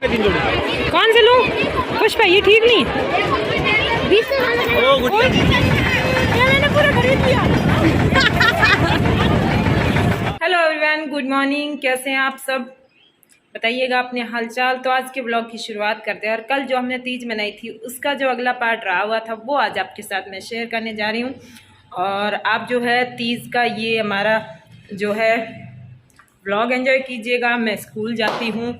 कौन से लूं? पुष्पा ये ठीक नहीं। मैंने पूरा खरीद लिया। Hello everyone, good morning. कैसे हैं आप सब? बताइएगा अपने हालचाल। तो आज के ब्लॉग की शुरुआत करते हैं। और कल जो हमने तीज मनाई थी उसका जो अगला पार्ट रहा हुआ था वो आज आपके साथ मैं शेयर करने जा रही हूँ। और आप जो है तीज का ये हमारा जो है ब्लॉग एंजॉय कीजिएगा। मैं स्कूल जाती हूँ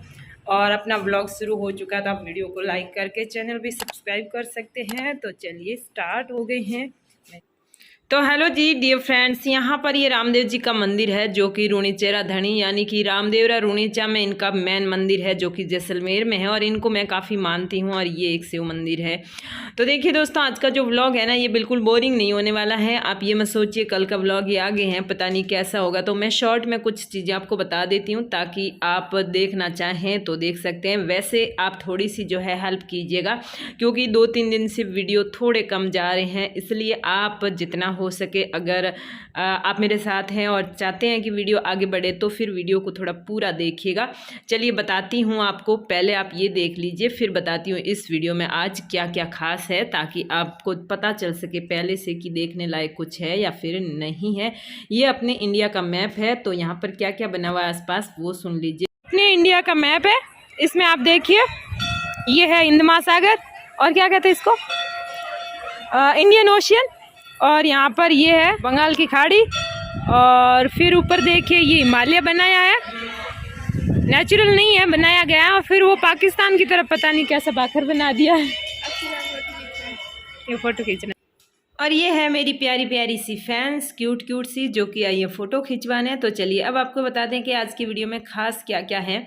और अपना ब्लॉग शुरू हो चुका है, तो आप वीडियो को लाइक करके चैनल भी सब्सक्राइब कर सकते हैं। तो चलिए स्टार्ट हो गए हैं। तो हेलो जी डियर फ्रेंड्स, यहाँ पर ये रामदेव जी का मंदिर है जो कि रुणीचेरा धणी यानी कि रामदेवरा रुणीचा में इनका मेन मंदिर है जो कि जैसलमेर में है। और इनको मैं काफ़ी मानती हूँ और ये एक शिव मंदिर है। तो देखिए दोस्तों, आज का जो व्लॉग है ना ये बिल्कुल बोरिंग नहीं होने वाला है। आप ये मत सोचिए कल का व्लॉग ये आगे हैं पता नहीं कैसा होगा। तो मैं शॉर्ट में कुछ चीज़ें आपको बता देती हूँ ताकि आप देखना चाहें तो देख सकते हैं। वैसे आप थोड़ी सी जो है हेल्प कीजिएगा क्योंकि 2-3 दिन से वीडियो थोड़े कम जा रहे हैं, इसलिए आप जितना हो सके अगर आप मेरे साथ हैं और चाहते हैं कि वीडियो आगे बढ़े तो फिर वीडियो को थोड़ा पूरा देखिएगा। चलिए बताती हूँ आपको, पहले आप ये देख लीजिए फिर बताती हूँ इस वीडियो में आज क्या क्या खास है ताकि आपको पता चल सके पहले से कि देखने लायक कुछ है या फिर नहीं है। ये अपने इंडिया का मैप है, तो यहाँ पर क्या क्या बना हुआ है आसपास वो सुन लीजिए। अपने इंडिया का मैप है, इसमें आप देखिए ये है हिंद महासागर और क्या कहते हैं इसको इंडियन ओशियन। और यहाँ पर ये है बंगाल की खाड़ी। और फिर ऊपर देखिए ये हिमालय बनाया है, नेचुरल नहीं है बनाया गया है। और फिर वो पाकिस्तान की तरफ पता नहीं कैसा बाखर बना दिया है। ये फोटो खींचना। और ये है मेरी प्यारी प्यारी सी फैंस क्यूट क्यूट सी जो कि आई है फ़ोटो खिंचवाने। तो चलिए अब आपको बता दें कि आज की वीडियो में ख़ास क्या क्या है।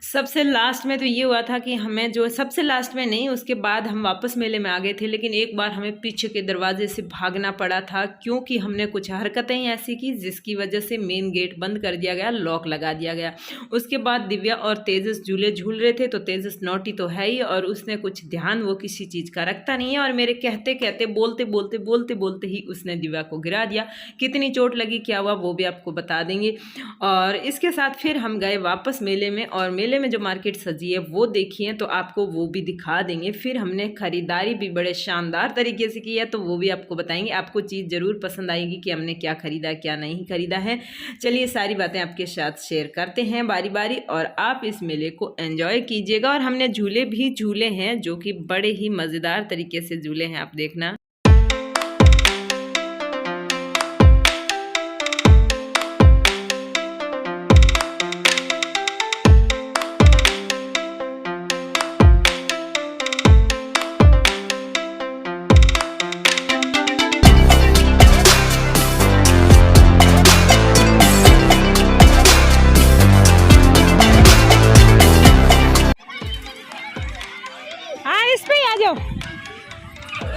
सबसे लास्ट में तो ये हुआ था कि हमें जो सबसे लास्ट में नहीं, उसके बाद हम वापस मेले में आ गए थे, लेकिन एक बार हमें पीछे के दरवाजे से भागना पड़ा था क्योंकि हमने कुछ हरकतें ऐसी की जिसकी वजह से मेन गेट बंद कर दिया गया, लॉक लगा दिया गया। उसके बाद दिव्या और तेजस झूले झूल रहे थे, तो तेजस नोटी तो है ही और उसने कुछ ध्यान वो किसी चीज़ का रखता नहीं है। और मेरे कहते कहते बोलते बोलते बोलते बोलते ही उसने दिव्या को गिरा दिया। कितनी चोट लगी क्या हुआ वो भी आपको बता देंगे। और इसके साथ फिर हम गए वापस मेले में और मेले में जो मार्केट सजी है वो देखिए तो आपको वो भी दिखा देंगे। फिर हमने खरीदारी भी बड़े शानदार तरीके से की है तो वो भी आपको बताएंगे। आपको चीज़ ज़रूर पसंद आएगी कि हमने क्या खरीदा क्या नहीं खरीदा है। चलिए सारी बातें आपके साथ शेयर करते हैं बारी बारी और आप इस मेले को एंजॉय कीजिएगा। और हमने झूले भी झूले हैं जो कि बड़े ही मज़ेदार तरीके से झूले हैं, आप देखना।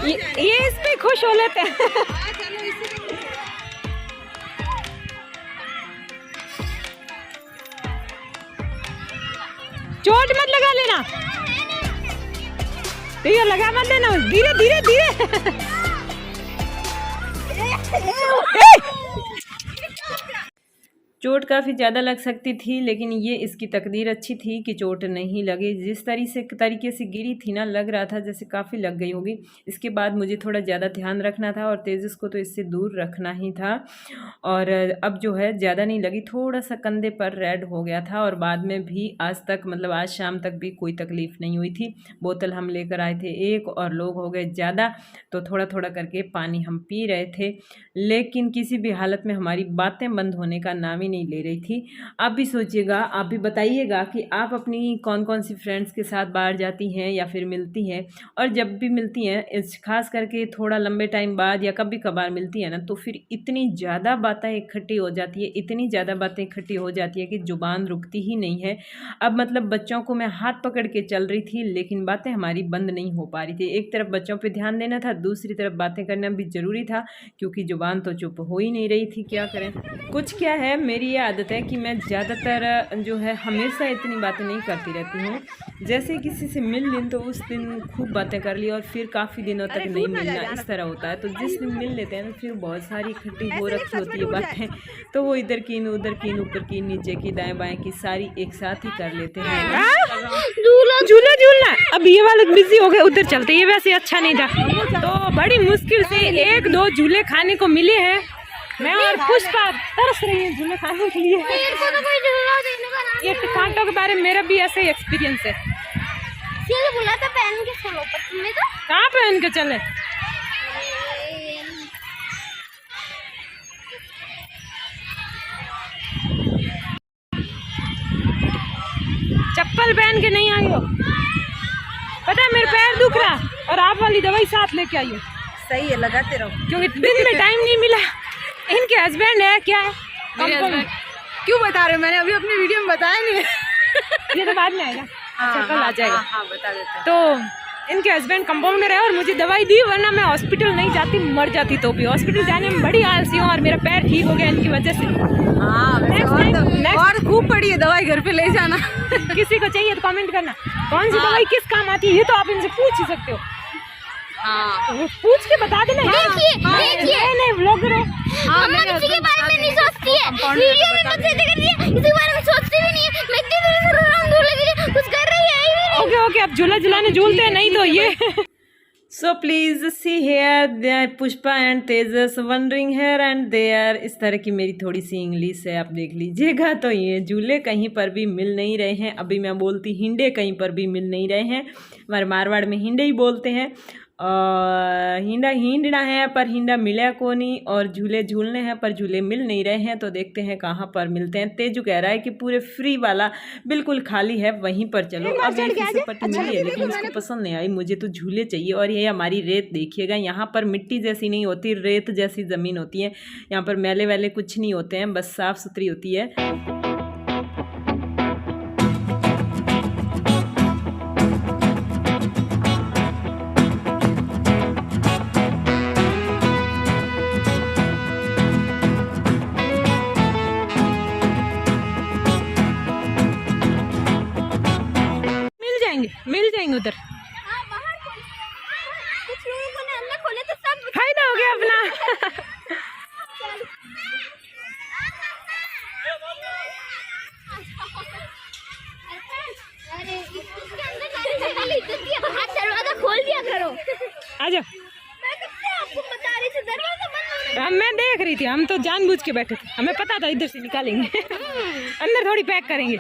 ये इस पे खुश हो लेते हैं। चोट मत लगा लेना, तो लगा मत देना, धीरे धीरे धीरे। चोट काफ़ी ज़्यादा लग सकती थी लेकिन ये इसकी तकदीर अच्छी थी कि चोट नहीं लगी। जिस तरीके से गिरी थी ना, लग रहा था जैसे काफ़ी लग गई होगी। इसके बाद मुझे थोड़ा ज़्यादा ध्यान रखना था और तेजस को तो इससे दूर रखना ही था। और अब जो है ज़्यादा नहीं लगी, थोड़ा सा कंधे पर रेड हो गया था। और बाद में भी आज तक मतलब आज शाम तक भी कोई तकलीफ़ नहीं हुई थी। बोतल हम लेकर आए थे एक और लोग हो गए ज़्यादा, तो थोड़ा थोड़ा करके पानी हम पी रहे थे, लेकिन किसी भी हालत में हमारी बातें बंद होने का नाम ही नहीं ले रही थी। आप भी सोचिएगा, आप भी बताइएगा कि आप अपनी कौन कौन सी फ्रेंड्स के साथ बाहर जाती हैं या फिर मिलती हैं। और जब भी मिलती हैं, खास करके थोड़ा लंबे टाइम बाद या कभी कभार मिलती है ना, तो फिर इतनी ज़्यादा बातें इकट्ठी हो जाती है, इतनी ज़्यादा बातें इकट्ठी हो जाती है कि जुबान रुकती ही नहीं है। अब मतलब बच्चों को मैं हाथ पकड़ के चल रही थी लेकिन बातें हमारी बंद नहीं हो पा रही थी। एक तरफ बच्चों पर ध्यान देना था, दूसरी तरफ बातें करना भी ज़रूरी था क्योंकि जुबान तो चुप हो ही नहीं रही थी। क्या करें, कुछ क्या है, मेरी ये आदत है कि मैं ज़्यादातर जो है हमेशा इतनी बातें नहीं करती रहती हूँ। जैसे किसी से मिल लें तो उस दिन खूब बातें कर ली और फिर काफ़ी दिनों तक नहीं मिलना, इस तरह होता है। तो जिस दिन मिल लेते हैं ना फिर बहुत सारी इकट्ठी हो रखी होती है बातें, तो वो इधर की उधर की ऊपर की नीचे की दाएं बाएं की सारी एक साथ ही कर लेते हैं। अब ये वाले बिजी हो गए, उधर चलते, ये वैसे अच्छा नहीं था। तो बड़ी मुश्किल से 1-2 झूले खाने को मिले हैं। मैं और पुष्पा तरस रही है झूले खाने के लिए। ये कांटों के बारे में मेरा भी ऐसा ही एक्सपीरियंस है। बोला था पहन के चलो, पर तुमने तो कहाँ पहन के चले? चप्पल पहन के नहीं आई हो, पता है मेरे पैर दुख रहा, और आप वाली दवाई साथ लेके आई हो। सही है, लगाते रहो, क्योंकि दिन में टाइम नहीं मिला। इनके हस्बैंड है क्या है? क्यों बता रहे हो? मैंने अभी अपनी वीडियो में बताया नहीं। ये तो बाद में आएगा। अच्छा, कल आ जाएगा। हाँ, बता देते हैं। तो इनके हस्बैंड कंपाउंडर है और मुझे दवाई दी, वरना मैं हॉस्पिटल नहीं जाती, मर जाती। तो भी हॉस्पिटल जाने में बड़ी आलसी हूँ और मेरा पैर ठीक हो गया इनकी वजह से। और खूब पड़ी है दवाई, घर पे ले जाना। किसी को चाहिए तो कमेंट करना कौन सी दवाई किस काम आती है, ये तो आप इनसे पूछ ही सकते हो। हाँ, पूछ के बता देना। देखिए नहीं ब्लॉगर हो, मम्मा किसी के बारे में नहीं सोचती है, वीडियो में तो ऐसे कर रही है, किसी के बारे में सोचती भी नहीं है। मैं इतनी देर से रो रहा हूं, झूले के लिए कुछ कर रही है। ओके ओके, अब झूला झुलाने झूलते हैं, नहीं तो ये so please see here Pushpa and Tejas wondering here and there. इस तरह की मेरी थोड़ी सी इंग्लिश है, आप देख लीजिएगा। तो ये झूले कहीं पर भी मिल नहीं रहे हैं। अभी मैं बोलती हिंडे कहीं पर भी मिल नहीं रहे हैं। हमारे मारवाड़ में हिंडे ही बोलते हैं। हिंडा हिंडना है पर हिंडा मिला को नहीं, और झूले झूलने हैं पर झूले मिल नहीं रहे हैं। तो देखते हैं कहाँ पर मिलते हैं। तेजू कह रहा है कि पूरे फ्री वाला बिल्कुल खाली है, वहीं पर चलो। अब ये फिसल पट्टी मिली है लेकिन इसको पसंद नहीं आई, मुझे तो झूले चाहिए। और ये हमारी रेत देखिएगा, यहाँ पर मिट्टी जैसी नहीं होती, रेत जैसी ज़मीन होती है। यहाँ पर मैले वैले कुछ नहीं होते हैं, बस साफ़ सुथरी होती है। मिल जाएंगे उधर। कुछ लोगों ने अंदर खोले तो सब फायदा हो गया अपना। अरे इसके अंदर दरवाजा खोल दिया करो। आजा, मैं कब से आपको बता रही थी दरवाजा बंद होने। मैं देख रही थी, हम तो जानबूझ के बैठे थे, हमें पता था इधर से निकालेंगे। अंदर थोड़ी पैक करेंगे।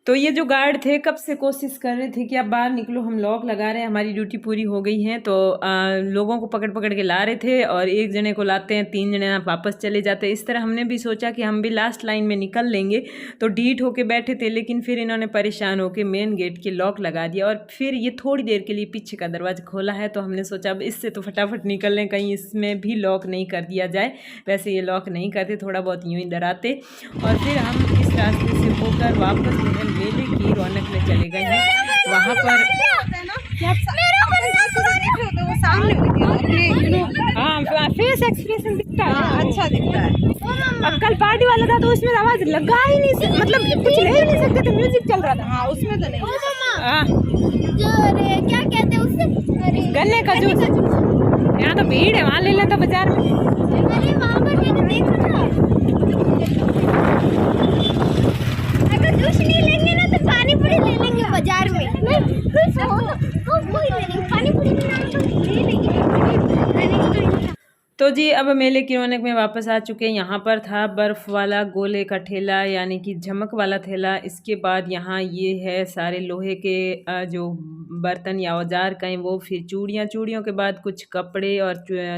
तो ये जो गार्ड थे कब से कोशिश कर रहे थे कि आप बाहर निकलो, हम लॉक लगा रहे हैं, हमारी ड्यूटी पूरी हो गई है। तो लोगों को पकड़ पकड़ के ला रहे थे, और एक जने को लाते हैं, 3 जने वापस चले जाते हैं। इस तरह हमने भी सोचा कि हम भी लास्ट लाइन में निकल लेंगे, तो ढीठ होके बैठे थे। लेकिन फिर इन्होंने परेशान होकर मेन गेट के लॉक लगा दिया, और फिर ये थोड़ी देर के लिए पीछे का दरवाज़ा खोला है। तो हमने सोचा अब इससे तो फटाफट निकल लें, कहीं इसमें भी लॉक नहीं कर दिया जाए। वैसे ये लॉक नहीं करते, थोड़ा बहुत यूँ ही डराते। और फिर हम इस रास्ते से होकर वापस मेले की रौनक में चले गए हैं। वहाँ पर हाँ फेस एक्सप्रेशन दिखता है, अच्छा दिखता है। अब कल पार्टी वाला था तो उसमें आवाज लगा ही नहीं, मतलब कुछ ले ही नहीं सकते थे, म्यूजिक चल रहा था। हाँ उसमें तो नहीं। क्या कहते हैं उससे? गन्ने का जूस। यहाँ तो भीड़ है, वहाँ ले लेता बाजार में। अरे वहाँ पर मैंने देखा था, अगर जूस नहीं लेंगे ना तो पानी पूरी ले लेंगे बाजार में। नहीं कोई ले लेंगे पानी पूरी, ले लेंगे। तो जी अब मेले की रौनक में वापस आ चुके हैं। यहाँ पर था बर्फ़ वाला गोले का ठेला, यानी कि झमक वाला ठेला। इसके बाद यहाँ ये है सारे लोहे के जो बर्तन या औजार कहें वो, फिर चूड़ियों के बाद कुछ कपड़े और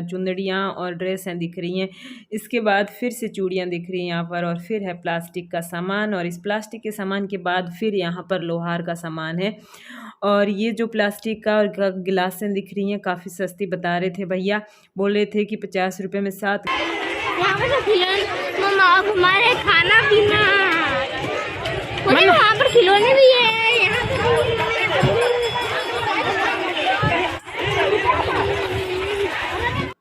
चुंदड़ियाँ और ड्रेसें दिख रही हैं। इसके बाद फिर से चूड़ियाँ दिख रही हैं यहाँ पर, और फिर है प्लास्टिक का सामान, और इस प्लास्टिक के सामान के बाद फिर यहाँ पर लोहार का सामान है। और ये जो प्लास्टिक का और गिलासें दिख रही हैं काफ़ी सस्ती बता रहे थे भैया, बोले थे कि 50 रुपये में 7। यहाँ पर खिलौने मम्मा, हमारे खाना पीना, वहाँ पर खिलौने भी है। यहाँ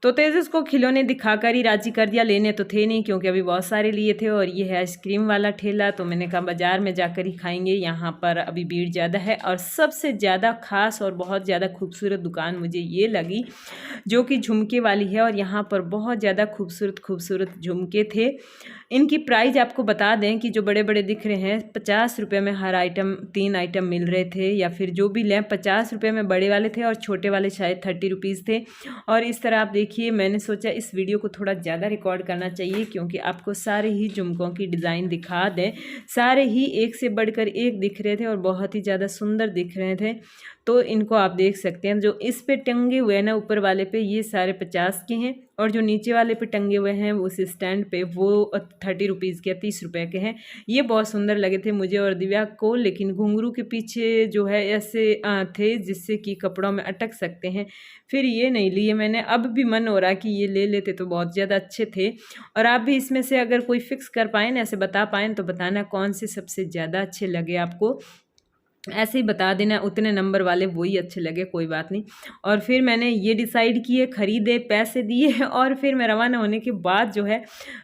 तो तेजस को खिलौने दिखाकर ही राजी कर दिया। लेने तो थे नहीं क्योंकि अभी बहुत सारे लिए थे। और ये है आइसक्रीम वाला ठेला, तो मैंने कहा बाज़ार में जाकर ही खाएंगे, यहाँ पर अभी भीड़ ज़्यादा है। और सबसे ज़्यादा ख़ास और बहुत ज़्यादा खूबसूरत दुकान मुझे ये लगी जो कि झुमके वाली है, और यहाँ पर बहुत ज़्यादा खूबसूरत झुमके थे। इनकी प्राइस आपको बता दें कि जो बड़े बड़े दिख रहे हैं 50 रुपये में हर आइटम 3 आइटम मिल रहे थे, या फिर जो भी लें 50 रुपये में बड़े वाले थे और छोटे वाले शायद 30 रुपीज़ थे। और इस तरह आप देखिए, मैंने सोचा इस वीडियो को थोड़ा ज़्यादा रिकॉर्ड करना चाहिए क्योंकि आपको सारे ही झुमकों की डिज़ाइन दिखा दें। सारे ही एक से बढ़कर एक दिख रहे थे और बहुत ही ज़्यादा सुंदर दिख रहे थे। तो इनको आप देख सकते हैं, जो इस पे टंगे हुए हैं ना ऊपर वाले पे, ये सारे 50 के हैं, और जो नीचे वाले पे टंगे हुए हैं उस स्टैंड पे वो 30 रुपीज़ के 30 रुपए के हैं। ये बहुत सुंदर लगे थे मुझे और दिव्या को, लेकिन घुंघरू के पीछे जो है ऐसे थे जिससे कि कपड़ों में अटक सकते हैं, फिर ये नहीं लिए मैंने। अब भी मन हो रहा कि ये ले लेते तो बहुत ज़्यादा अच्छे थे। और आप भी इसमें से अगर कोई फिक्स कर पाएँ ना, ऐसे बता पाएँ तो बताना कौन से सबसे ज़्यादा अच्छे लगे आपको, ऐसे ही बता देना, उतने नंबर वाले वही अच्छे लगे, कोई बात नहीं। और फिर मैंने ये डिसाइड किए, ख़रीदे, पैसे दिए और फिर मैं रवाना होने के बाद जो है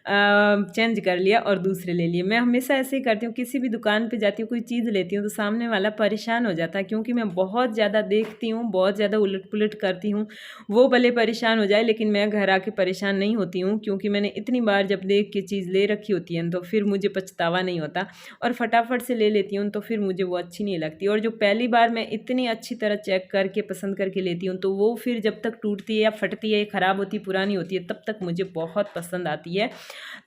चेंज कर लिया और दूसरे ले लिए। मैं हमेशा ऐसे ही करती हूँ, किसी भी दुकान पे जाती हूँ, कोई चीज़ लेती हूँ तो सामने वाला परेशान हो जाता है, क्योंकि मैं बहुत ज़्यादा देखती हूँ, बहुत ज़्यादा उलट पुलट करती हूँ। वो भले परेशान हो जाए लेकिन मैं घर आके परेशान नहीं होती हूँ, क्योंकि मैंने इतनी बार जब देख के चीज़ ले रखी होती है तो फिर मुझे पछतावा नहीं होता और फटाफट से ले लेती हूँ, तो फिर मुझे वो अच्छी नहीं लगती। और जो पहली बार मैं इतनी अच्छी तरह चेक करके पसंद करके लेती हूँ तो वो फिर जब तक टूटती है या फटती है, ख़राब होती, पुरानी होती है, तब तक मुझे बहुत पसंद आती है।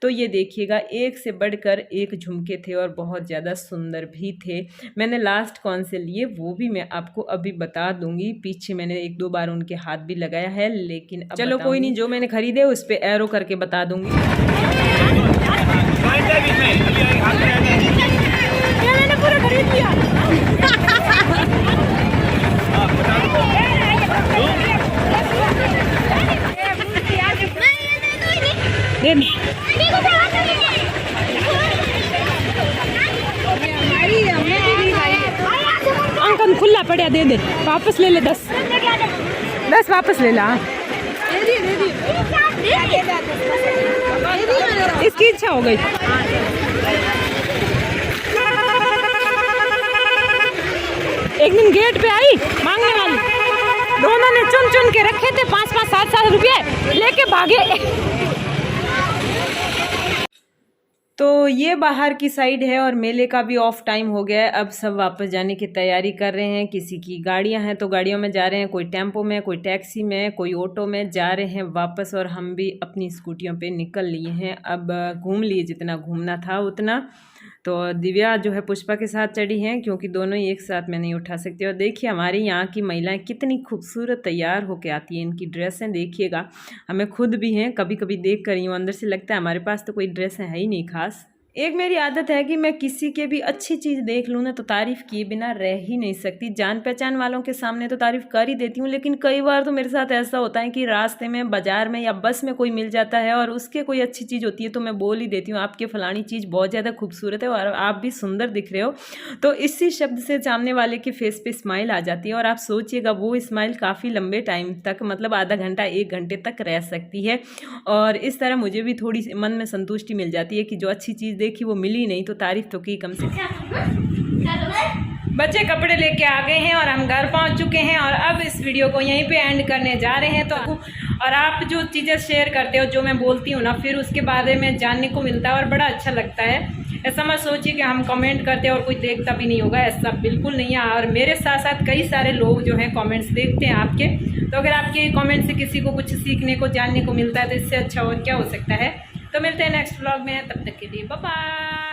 तो ये देखिएगा, एक से बढ़कर एक झुमके थे और बहुत ज़्यादा सुंदर भी थे। मैंने लास्ट कौन से लिए वो भी मैं आपको अभी बता दूंगी। पीछे मैंने 1-2 बार उनके हाथ भी लगाया है, लेकिन चलो कोई नहीं, जो मैंने खरीदे उस पर एरो करके बता दूंगी। मैंने पूरा खरीद लिया। अंकल खुला पड़ा, दे दे, वापस ले ले 10 वापस ले ला। इसकी इच्छा हो गई। एक दिन गेट पे आई मांगने वाली, दोनों ने चुन चुन के रखे थे 5-5, 7-7 रुपये लेके भागे। तो ये बाहर की साइड है और मेले का भी ऑफ टाइम हो गया है। अब सब वापस जाने की तैयारी कर रहे हैं। किसी की गाड़ियां हैं तो गाड़ियों में जा रहे हैं, कोई टेम्पो में, कोई टैक्सी में, कोई ऑटो में जा रहे हैं वापस, और हम भी अपनी स्कूटियों पे निकल लिए हैं। अब घूम लिए जितना घूमना था उतना। तो दिव्या जो है पुष्पा के साथ चढ़ी हैं, क्योंकि दोनों ही एक साथ में नहीं उठा सकती। और देखिए हमारी यहाँ की महिलाएं कितनी खूबसूरत तैयार होके आती हैं, इनकी ड्रेसें देखिएगा। हमें खुद भी हैं, कभी कभी देख कर यूँ अंदर से लगता है हमारे पास तो कोई ड्रेसें है ही नहीं खास। एक मेरी आदत है कि मैं किसी के भी अच्छी चीज़ देख लूँ ना तो तारीफ़ किए बिना रह ही नहीं सकती। जान पहचान वालों के सामने तो तारीफ़ कर ही देती हूँ, लेकिन कई बार तो मेरे साथ ऐसा होता है कि रास्ते में, बाज़ार में या बस में कोई मिल जाता है और उसके कोई अच्छी चीज़ होती है तो मैं बोल ही देती हूँ, आपके फलानी चीज़ बहुत ज़्यादा खूबसूरत है और आप भी सुंदर दिख रहे हो। तो इसी शब्द से सामने वाले के फेस पे स्माइल आ जाती है, और आप सोचिएगा वो स्माइल काफ़ी लंबे टाइम तक, मतलब आधा घंटा 1 घंटे तक रह सकती है। और इस तरह मुझे भी थोड़ी मन में संतुष्टि मिल जाती है कि जो अच्छी चीज़ देखी वो मिली नहीं तो तारीफ तो की कम से कम। बच्चे कपड़े लेके आ गए हैं और हम घर पहुंच चुके हैं, और अब इस वीडियो को यहीं पे एंड करने जा रहे हैं। तो और आप जो चीज़ें शेयर करते हो, जो मैं बोलती हूँ ना, फिर उसके बारे में जानने को मिलता है और बड़ा अच्छा लगता है। ऐसा मत सोचिए कि हम कमेंट करते हैं और कोई देखता भी नहीं होगा, ऐसा बिल्कुल नहीं है। और मेरे साथ साथ कई सारे लोग जो हैं कमेंट्स देखते हैं आपके, तो अगर आपके कमेंट से किसी को कुछ सीखने को, जानने को मिलता है तो इससे अच्छा और क्या हो सकता है। तो मिलते हैं नेक्स्ट व्लॉग में, तब तक के लिए बाय बाय।